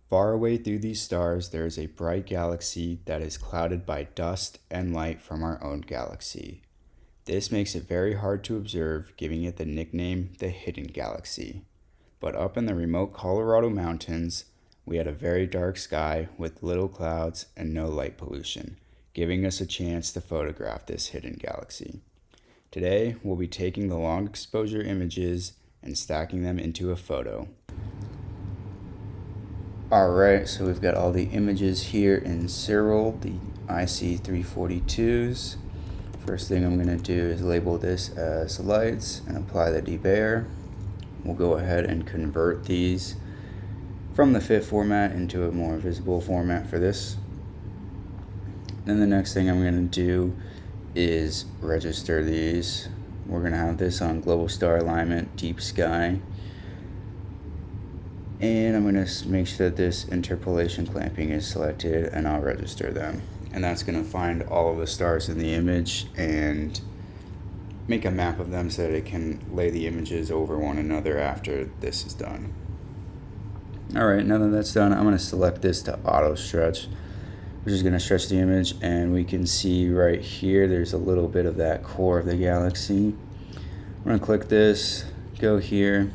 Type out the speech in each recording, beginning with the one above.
Far away through these stars, there is a bright galaxy that is clouded by dust and light from our own galaxy. This makes it very hard to observe, giving it the nickname the Hidden Galaxy. But up in the remote Colorado mountains, we had a very dark sky with little clouds and no light pollution, giving us a chance to photograph this hidden galaxy. Today, we'll be taking the long exposure images and stacking them into a photo. Alright, so we've got all the images here in Siril, the IC342s. First thing I'm going to do is label this as lights and apply the debayer. We'll go ahead and convert these from the FIT format into a more visible format for this. Then the next thing I'm going to do is register these. We're going to have this on global star alignment, deep sky. And I'm going to make sure that this interpolation clamping is selected, and I'll register them. And that's going to find all of the stars in the image and make a map of them so that it can lay the images over one another after this is done. Alright, now that that's done, I'm going to select this to auto stretch, which is going to stretch the image, and we can see right here there's a little bit of that core of the galaxy. I'm going to click this, go here,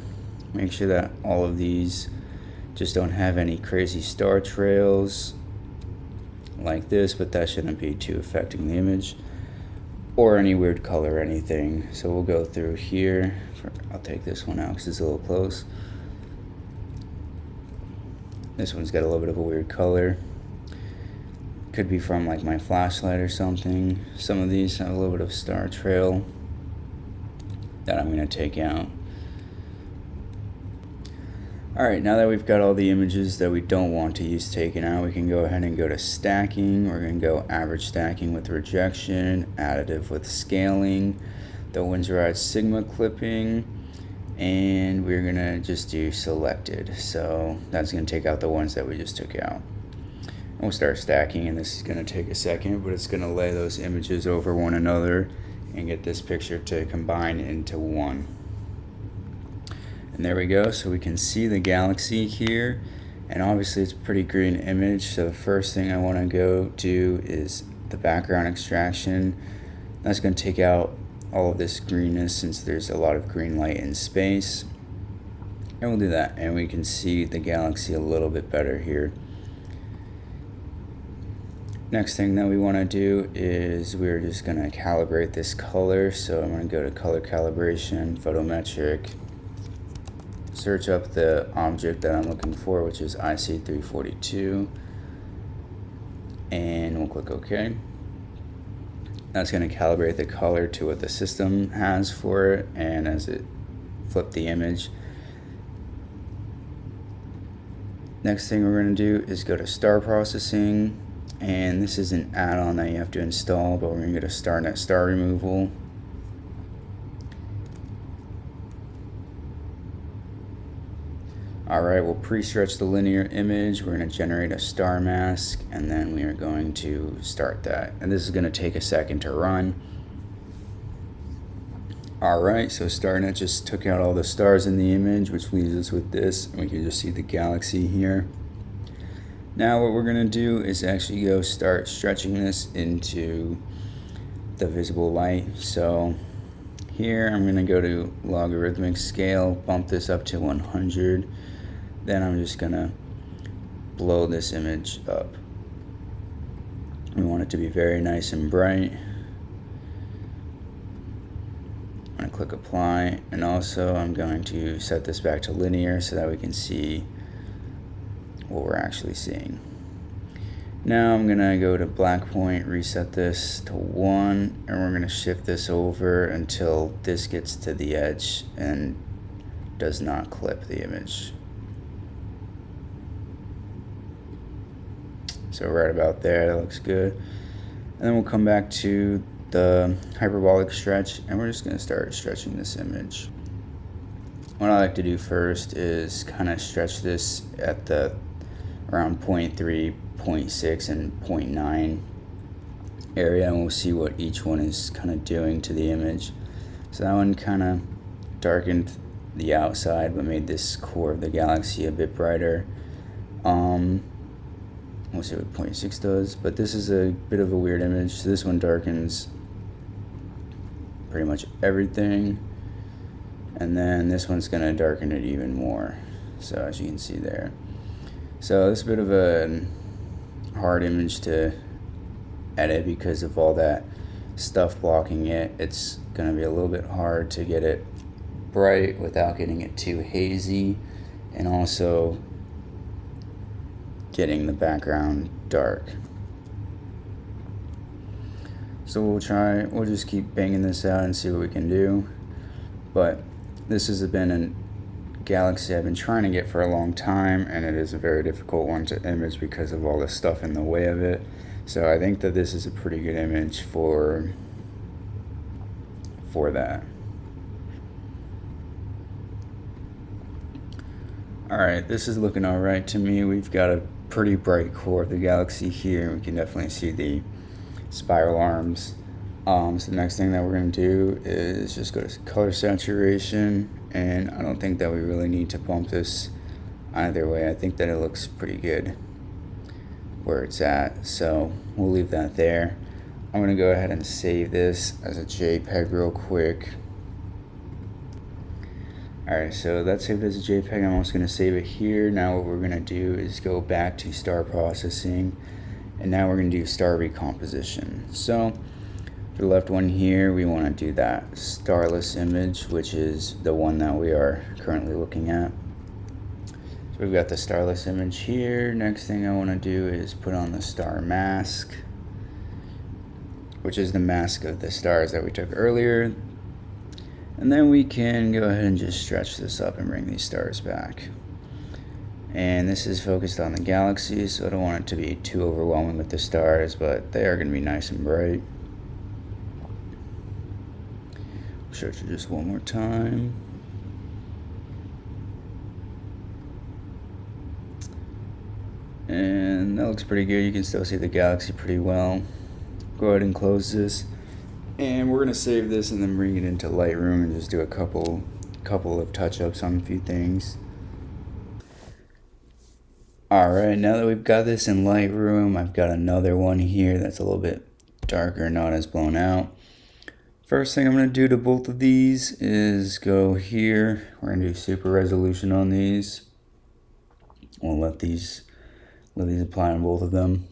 make sure that all of these just don't have any crazy star trails like this, but that shouldn't be too affecting the image or any weird color or anything. So we'll go through here. I'll take this one out because it's a little close. This one's got a little bit of a weird color. Could be from like my flashlight or something. Some of these have a little bit of star trail that I'm going to take out. Alright, now that we've got all the images that we don't want to use taken out, we can go ahead and go to stacking. We're going to go average stacking with rejection, additive with scaling, the Windsor Sigma clipping, and we're going to just do selected. So that's going to take out the ones that we just took out. And we'll start stacking, and this is going to take a second, but it's going to lay those images over one another and get this picture to combine into one. And there we go, so we can see the galaxy here, and obviously it's a pretty green image. So the first thing I want to go do is the background extraction. That's going to take out all of this greenness since there's a lot of green light in space, and we'll do that, and we can see the galaxy a little bit better here. Next thing that we want to do is we're just going to calibrate this color. So I'm going to go to color calibration, photometric, search up the object that I'm looking for, which is IC342, and we'll click OK. That's going to calibrate the color to what the system has for it, and as it flipped the image. Next thing we're going to do is go to star processing, and this is an add-on that you have to install, but we're going to go to StarNet star removal. Alright, we'll pre-stretch the linear image. We're going to generate a star mask, and then we are going to start that. And this is going to take a second to run. Alright, so StarNet just took out all the stars in the image, which leaves us with this. And we can just see the galaxy here. Now what we're going to do is actually go start stretching this into the visible light. So here I'm going to go to logarithmic scale, bump this up to 100. Then I'm just going to blow this image up. We want it to be very nice and bright. I'm going to click apply, and also I'm going to set this back to linear so that we can see what we're actually seeing. Now I'm going to go to black point, reset this to 1, and we're going to shift this over until this gets to the edge and does not clip the image. So right about there, that looks good. And then we'll come back to the hyperbolic stretch, and we're just going to start stretching this image. What I like to do first is kind of stretch this at the around 0.3, 0.6, and 0.9 area, and we'll see what each one is kind of doing to the image. So that one kind of darkened the outside but made this core of the galaxy a bit brighter. We'll see what 0.6 does, but this is a bit of a weird image. So this one darkens pretty much everything, and then this one's gonna darken it even more, so as you can see there. So it's a bit of a hard image to edit because of all that stuff blocking it. It's gonna be a little bit hard to get it bright without getting it too hazy, and also getting the background dark. So we'll just keep banging this out and see what we can do. But this has been a galaxy I've been trying to get for a long time, and it is a very difficult one to image because of all the stuff in the way of it. So I think that this is a pretty good image for that. Alright, this is looking alright to me. We've got a pretty bright core of the galaxy here. We can definitely see the spiral arms. So the next thing that we're going to do is just go to color saturation, and I don't think that we really need to bump this either way. I think that it looks pretty good where it's at, so we'll leave that there. I'm going to go ahead and save this as a JPEG real quick. Alright, so that's saved as a JPEG. I'm also going to save it here. Now what we're going to do is go back to star processing, and now we're going to do star recomposition. So for the left one here, we want to do that starless image, which is the one that we are currently looking at. So we've got the starless image here. Next thing I want to do is put on the star mask, which is the mask of the stars that we took earlier. And then we can go ahead and just stretch this up and bring these stars back. And this is focused on the galaxy, so I don't want it to be too overwhelming with the stars, but they are going to be nice and bright. Stretch it just one more time. And that looks pretty good. You can still see the galaxy pretty well. Go ahead and close this. And we're going to save this and then bring it into Lightroom and just do a couple of touch-ups on a few things. Alright, now that we've got this in Lightroom, I've got another one here that's a little bit darker, not as blown out. First thing I'm going to do to both of these is go here. We're going to do super resolution on these. We'll let these apply on both of them.